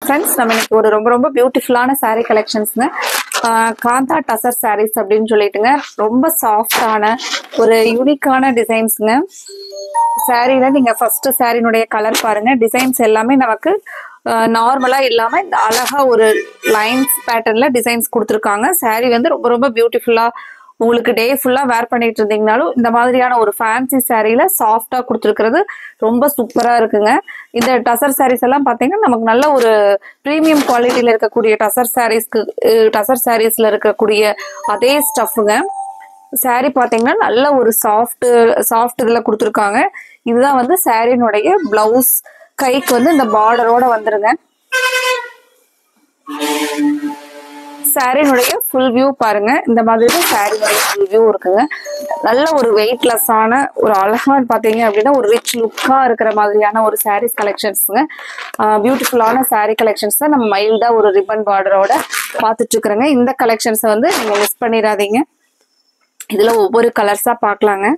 Friends நம்ம இன்னைக்கு ஒரு ரொம்ப ரொம்ப பியூட்டிஃபுல்லான saree கலெக்ஷன்ஸ்ங்க. காந்தா டசர் sarees அப்படின்னு சொல்லிட்டுங்க, ரொம்ப சாஃப்டான ஒரு யூனிக்கான டிசைன்ஸுங்க. சாரீல நீங்க ஃபர்ஸ்ட் சாரினுடைய கலர் பாருங்க. டிசைன்ஸ் எல்லாமே நமக்கு நார்மலா இல்லாம இந்த அழகா ஒரு லைன்ஸ் பேட்டர்ன்ல டிசைன்ஸ் கொடுத்துருக்காங்க. சாரீ வந்து ரொம்ப ரொம்ப பியூட்டிஃபுல்லா உங்களுக்கு டே ஃபுல்லா வேர் பண்ணிட்டு இருந்தீங்கனாலும் இந்த மாதிரியான ஒரு ஃபேன்சி சாரீல சாஃப்டா கொடுத்துருக்கிறது ரொம்ப சூப்பரா இருக்குங்க. இந்த டசர் சாரீஸ் எல்லாம் பாத்தீங்கன்னா நமக்கு நல்ல ஒரு பிரீமியம் குவாலிட்டியில இருக்கக்கூடிய டசர் சாரீஸ்ல இருக்கக்கூடிய அதே ஸ்டஃப்ங்க. சாரீ பாத்தீங்கன்னா நல்ல ஒரு சாஃப்ட் இதுல கொடுத்துருக்காங்க. இதுதான் வந்து சாரீனுடைய பிளவுஸ். கைக்கு வந்து இந்த பார்டரோட வந்துருங்க. சாரீனுடைய ஃபுல் வியூ பாருங்க. இந்த மாதிரி தான் சாரீனுடைய ஃபுல் வியூ இருக்குங்க. நல்ல ஒரு வெயிட்லெஸ்ஸான ஒரு அழகா பாத்தீங்க அப்படின்னா ஒரு ரிச் லுக்கா இருக்கிற மாதிரியான ஒரு சாரீஸ் கலெக்ஷன்ஸுங்க. பியூட்டிஃபுல்லான சாரீ கலெக்ஷன்ஸ் தான் நம்ம மைல்டா ஒரு ரிப்பன் பார்டரோட பார்த்துட்டு இருக்கிறோங்க. இந்த கலெக்ஷன்ஸை வந்து நீங்க மிஸ் பண்ணிடாதீங்க. இதுல ஒவ்வொரு கலர்ஸா பார்க்கலாங்க.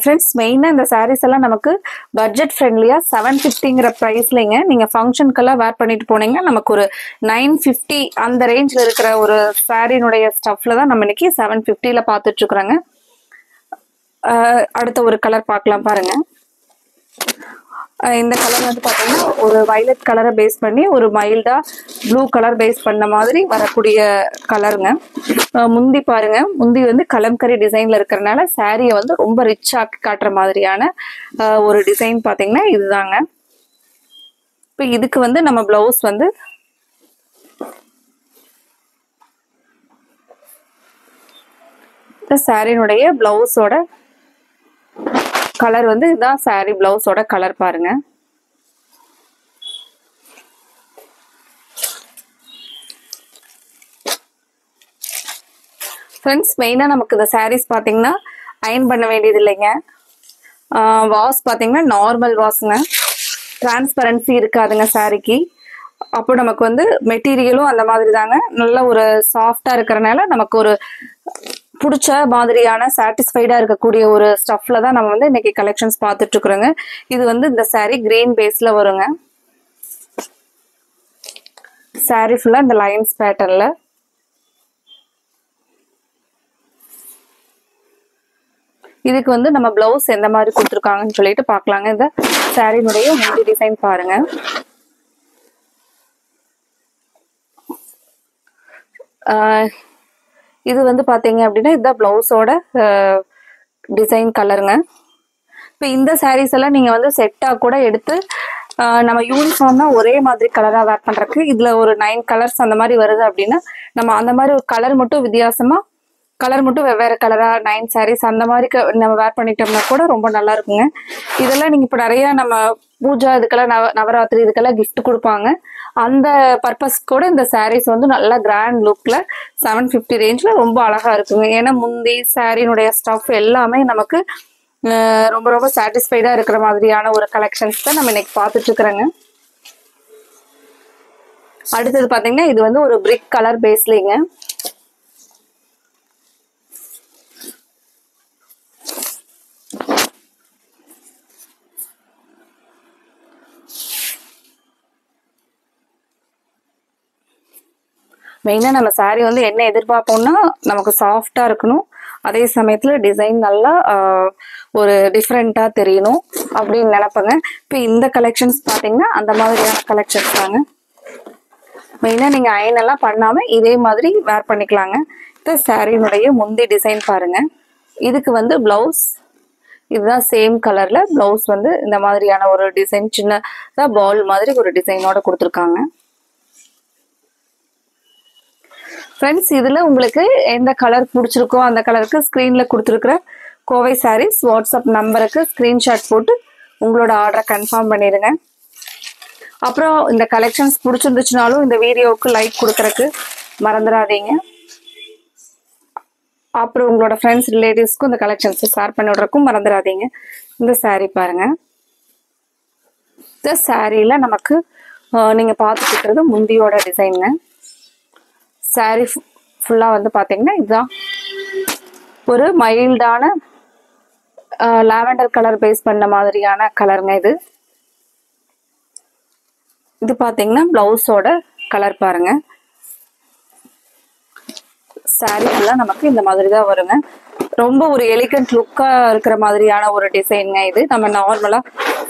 ஃப்ரெண்ட்ஸ், மெயினாக இந்த சாரீஸ் எல்லாம் நமக்கு பட்ஜெட் ஃப்ரெண்ட்லியாக 750ங்கிற ப்ரைஸ்லைங்க. நீங்கள் ஃபங்க்ஷனுக்கெல்லாம் வேர் பண்ணிட்டு போனீங்கன்னா நமக்கு ஒரு 950 அந்த ரேஞ்சில் இருக்கிற ஒரு சாரீனுடைய ஸ்டஃப்ல தான் நம்ம இன்னைக்கு 750ல பார்த்துட்டு இருக்கிறோங்க. அடுத்த ஒரு கலர் பார்க்கலாம் பாருங்க. இந்த கலர் வந்து பார்த்தீங்கன்னா ஒரு வயலட் கலரை பேஸ் பண்ணி ஒரு மைல்டா ப்ளூ கலர் பேஸ் பண்ண மாதிரி வரக்கூடிய கலருங்க. முந்தி பாருங்க. முந்தி வந்து கலம்கரி டிசைன்ல இருக்கிறதுனால சாரியை வந்து ரொம்ப ரிச்சா காட்டுற மாதிரியான ஒரு டிசைன் பார்த்தீங்கன்னா இதுதாங்க. இப்போ இதுக்கு வந்து நம்ம பிளவுஸ் வந்து சாரியினுடைய பிளவுஸோட கலர் வந்து இதுதான். சாரி பிளவுஸோட கலர் பாருங்க. ஃப்ரெண்ட்ஸ், மெயினா நமக்கு இந்த சாரீஸ் பாத்தீங்கன்னா அயன் பண்ண வேண்டியது இல்லைங்க. வாஷ் பாத்தீங்கன்னா நார்மல் வாஷ்ங்க. டிரான்ஸ்பரன்சி இருக்காதுங்க சாரிக்கு. அப்போ நமக்கு வந்து மெட்டீரியலும் அந்த மாதிரி தாங்க. நல்ல ஒரு சாஃப்டா இருக்கிறனால நமக்கு ஒரு பிடிச்ச மாதிரியான சாட்டிஸ்ஃபைடா இருக்கக்கூடிய ஒரு ஸ்டஃப்ல தான் நம்ம வந்து இன்னைக்கு கலெக்ஷன்ஸ் பார்த்துட்டு இருக்கிறோங்க. இது வந்து இந்த சாரீ கிரீன் பேஸ்ல வருங்க. சாரீ ஃபுல்லா இந்த லைன்ஸ் பேட்டர்ன்ல. இதுக்கு வந்து நம்ம பிளவுஸ் எந்த மாதிரி கொடுத்துருக்காங்கன்னு சொல்லிட்டு பார்க்கலாங்க. இந்த சாரீனுடைய முந்தி டிசைன் பாருங்க. இது வந்து பாத்தீங்க அப்படின்னா இதுதான் பிளவுஸோட டிசைன் கலருங்க. இப்போ இந்த சாரீஸ் எல்லாம் நீங்க வந்து செட்டா கூட எடுத்து நம்ம யூனிஃபார்ம்னா ஒரே மாதிரி கலரா வேர் பண்றதுக்கு இதுல ஒரு 9 கலர்ஸ் அந்த மாதிரி வருது அப்படின்னா நம்ம அந்த மாதிரி ஒரு கலர் மட்டும் வித்தியாசமா கலர் மட்டும் வெவ்வேறு கலரா 9 சாரீஸ் அந்த மாதிரி நம்ம வேர் பண்ணிட்டோம்னா கூட ரொம்ப நல்லா இருக்குங்க. இதெல்லாம் நீங்க இப்போ நிறைய நம்ம பூஜா இதுக்கெல்லாம் நவராத்திரி இதுக்கெல்லாம் கிஃப்ட் கொடுப்பாங்க. அந்த பர்பஸ் கூட இந்த சாரீஸ் வந்து நல்லா கிராண்ட் லுக்ல 750 ரேஞ்ச்ல ரொம்ப அழகா இருக்குங்க. ஏன்னா முந்தி சாரீனுடைய ஸ்டஃப் எல்லாமே நமக்கு ரொம்ப ரொம்ப சாட்டிஸ்ஃபைடா இருக்கிற மாதிரியான ஒரு கலெக்ஷன்ஸ் தான் நம்ம இன்னைக்கு பார்த்துட்டு இருக்கிறோங்க. அடுத்தது பாத்தீங்கன்னா இது வந்து ஒரு பிரிக் கலர் பேஸ்லிங்க. மெயினா நம்ம சாரீ வந்து என்ன எதிர்பார்ப்போம்னா நமக்கு சாஃப்டா இருக்கணும், அதே சமயத்துல டிசைன் நல்லா ஒரு டிஃப்ரெண்டா தெரியணும் அப்படின்னு நினைப்பேங்க. இப்போ இந்த கலெக்ஷன்ஸ் பாத்தீங்கன்னா அந்த மாதிரியான கலெக்ஷன்ஸ் தாங்க. மெயினா நீங்க அயன் எல்லாம் பண்ணாம இதே மாதிரி வேர் பண்ணிக்கலாங்க. இந்த சாரீனுடைய முந்தி டிசைன் பாருங்க. இதுக்கு வந்து பிளவுஸ் இதுதான் சேம் கலர்ல பிளவுஸ் வந்து இந்த மாதிரியான ஒரு டிசைன் சின்னதா பால் மாதிரி ஒரு டிசைனோட கொடுத்துருக்காங்க. ஃப்ரெண்ட்ஸ், இதுல உங்களுக்கு எந்த கலர் பிடிச்சிருக்கோ அந்த கலருக்கு ஸ்கிரீன்ல கொடுத்துருக்கிற கோவை சாரீஸ் வாட்ஸ்அப் நம்பருக்கு ஸ்கிரீன்ஷாட் போட்டு உங்களோட ஆர்டரை கன்ஃபார்ம் பண்ணிடுங்க. அப்புறம் இந்த கலெக்ஷன்ஸ் பிடிச்சிருந்துச்சுனாலும் இந்த வீடியோவுக்கு லைக் கொடுக்கறதுக்கு மறந்துடாதீங்க. அப்புறம் உங்களோட ஃப்ரெண்ட்ஸ் ரிலேட்டிவ்ஸ்க்கும் இந்த கலெக்ஷன்ஸை ஷேர் பண்ணி விடுறதுக்கும் மறந்துடாதீங்க. இந்த சாரீ பாருங்க. இந்த சாரீல நமக்கு நீங்க பார்த்துட்டு இருக்கிறது முந்தியோட டிசைனுங்க. சாரீ ஃபுல்லா வந்து பாத்தீங்கன்னா இதுதான் ஒரு மைல்டான லாவெண்டர் கலர் பேஸ் பண்ண மாதிரியான கலருங்க இது. இது பாத்தீங்கன்னா பிளவுஸோட கலர் பாருங்க. சாரி எல்லாம் நமக்கு இந்த மாதிரி தான் வருங்க. ரொம்ப ஒரு எலிகன்ட் லுக்கா இருக்கிற மாதிரியான ஒரு டிசைனுங்க இது. நம்ம நார்மலா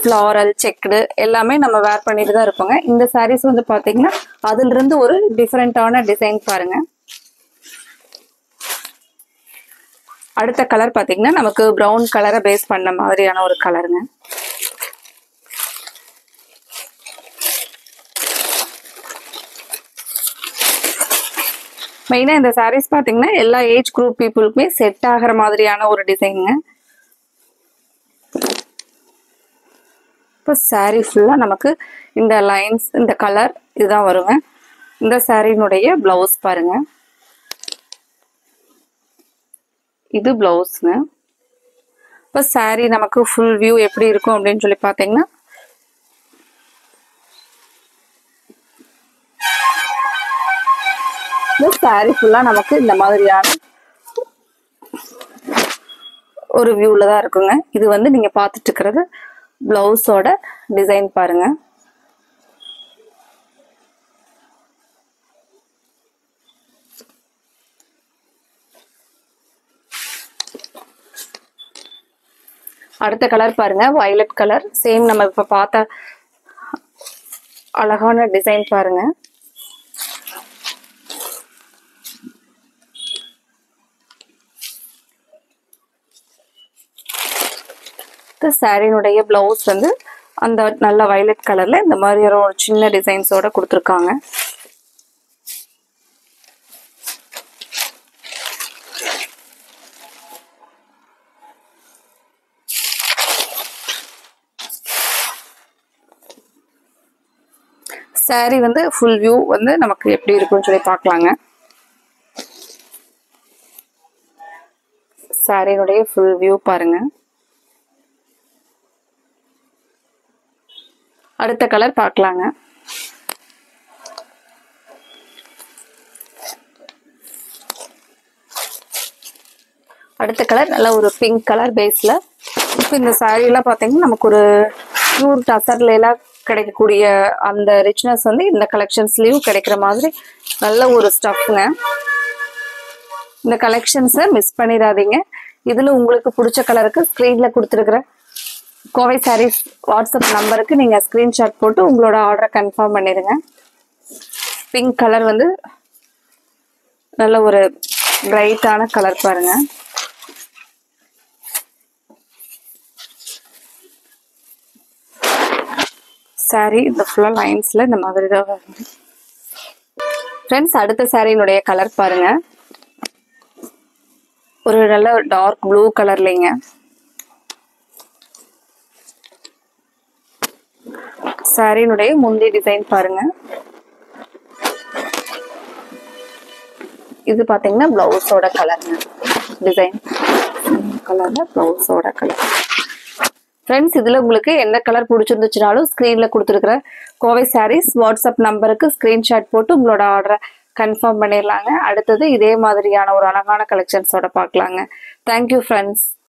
ஃப்ளாரல் செக்குடு எல்லாமே நம்ம வேர் பண்ணிட்டு தான் இருப்போங்க. இந்த சாரீஸ் வந்து பாத்தீங்கன்னா அதுல இருந்து ஒரு டிஃப்ரெண்டான டிசைன் பாருங்க. அடுத்த கலர் பாத்தீங்கன்னா நமக்கு பிரவுன் கலரை பேஸ் பண்ண மாதிரியான ஒரு கலருங்க. மெயினா இந்த சாரீஸ் பாத்தீங்கன்னா எல்லா ஏஜ் குரூப் பீப்புளுக்குமே செட் ஆகிற மாதிரியான ஒரு டிசைனுங்க. இப்போ சாரீ ஃபுல்லா நமக்கு இந்த லைன்ஸ் இந்த கலர் இதுதான் வருங்க. இந்த சாரீனுடைய பிளவுஸ் பாருங்க. இது பிளவுஸ்ங்க. இப்போ சாரீ நமக்கு ஃபுல் வியூ எப்படி இருக்கும் அப்படின்னு சொல்லி பாத்தீங்கன்னா இந்த சாரீ ஃபுல்லா நமக்கு இந்த மாதிரியான ஒரு வியூல தான் இருக்குங்க. இது வந்து நீங்க பாத்துட்டு இருக்கிறது பிளவுஸோட டிசைன் பாருங்க. அடுத்த கலர் பாருங்க, வயலட் கலர். சேம் நம்ம இப்ப பார்த்த அழகான டிசைன் பாருங்க. இந்த சாரினுடைய பிளவுஸ் வந்து அந்த நல்ல வயலட் கலர்ல இந்த மாதிரி ஒரு சின்ன டிசைன்ஸோட கொடுத்துருக்காங்க. சாரி வந்து ஃபுல் வியூ வந்து நமக்கு எப்படி இருக்குன்னு சொல்லி பார்க்கலாங்க. சாரினுடைய ஃபுல் வியூ பாருங்க. அடுத்த கலர் பார்க்கலாங்க. அடுத்த கலர் நல்ல ஒரு பிங்க் கலர் பேஸ்ல. இப்போ இந்த சாரி எல்லாம் பாத்தீங்கன்னா நமக்கு ஒரு பியூர் டசர்ல எல்லாம் கிடைக்கக்கூடிய அந்த ரிச்னஸ் வந்து இந்த கலெக்ஷன்ஸ்லயும் கிடைக்கிற மாதிரி நல்ல ஒரு ஸ்டஃப்ங்க. இந்த கலெக்ஷன்ஸை மிஸ் பண்ணிடாதீங்க. இதுல உங்களுக்கு பிடிச்ச கலருக்கு ஸ்கிரீன்ல கொடுத்துருக்குற கோவை சாரீஸ் வாட்ஸ்அப் நம்பருக்கு நீங்க ஸ்கிரீன்ஷாட் போட்டு உங்களோட ஆர்டரை கன்ஃபார்ம் பண்ணிடுங்க. பிங்க் கலர் வந்து நல்ல ஒரு பிரைட்டான கலர் பாருங்க. சாரி இந்த ஃபுல்லா லைன்ஸ்ல இந்த மாதிரி தான் வருது. ஃப்ரெண்ட்ஸ், அடுத்த சாரியினுடைய கலர் பாருங்க. ஒரு நல்ல டார்க் ப்ளூ கலர்லைங்க. சாரியினுடைய முந்தி டிசைன் பாருங்க. இது பாத்தீங்கன்னா பிளவுஸோட கலருங்க. டிசைன் கலர்ல பிளவுஸோட கலர். ஃப்ரெண்ட்ஸ், இதுல உங்களுக்கு எந்த கலர் பிடிச்சிருந்துச்சுனாலும் ஸ்கிரீன்ல கொடுத்துருக்குற கோவை சாரீஸ் வாட்ஸ்அப் நம்பருக்கு ஸ்கிரீன்ஷாட் போட்டு உங்களோட ஆர்டரை கன்ஃபார்ம் பண்ணிடலாங்க. அடுத்தது இதே மாதிரியான ஒரு அழகான கலெக்ஷன்ஸோட பார்க்கலாங்க. Thank you friends.